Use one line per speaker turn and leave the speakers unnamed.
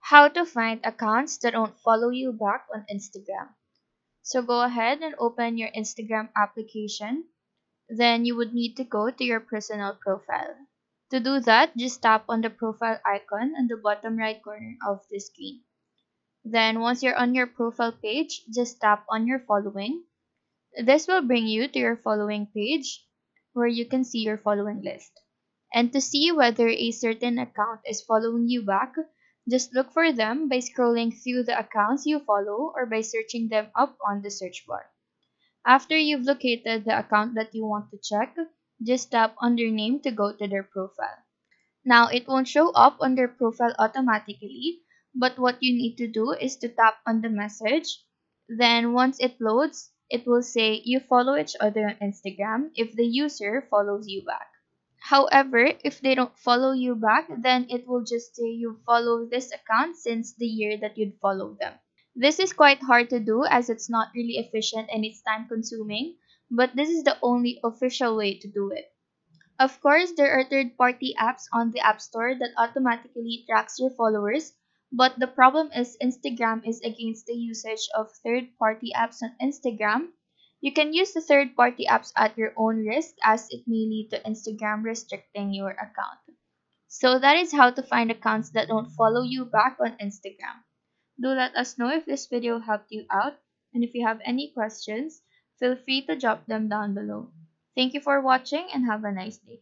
How to find accounts that don't follow you back on Instagram. So go ahead and open your Instagram application. Then you would need to go to your personal profile. To do that, just tap on the profile icon on the bottom right corner of the screen. Then once you're on your profile page, just tap on your following. This will bring you to your following page where you can see your following list. And to see whether a certain account is following you back, just look for them by scrolling through the accounts you follow or by searching them up on the search bar. After you've located the account that you want to check, just tap on their name to go to their profile. Now, it won't show up on their profile automatically, but what you need to do is to tap on the message. Then, once it loads, it will say you follow each other on Instagram if the user follows you back. However, if they don't follow you back, then it will just say you follow this account since the year that you'd follow them. This is quite hard to do as it's not really efficient and it's time consuming, but this is the only official way to do it. Of course, there are third-party apps on the App Store that automatically tracks your followers, but the problem is Instagram is against the usage of third-party apps on Instagram. You can use the third-party apps at your own risk as it may lead to Instagram restricting your account. So that is how to find accounts that don't follow you back on Instagram. Do let us know if this video helped you out, and if you have any questions, feel free to drop them down below. Thank you for watching and have a nice day.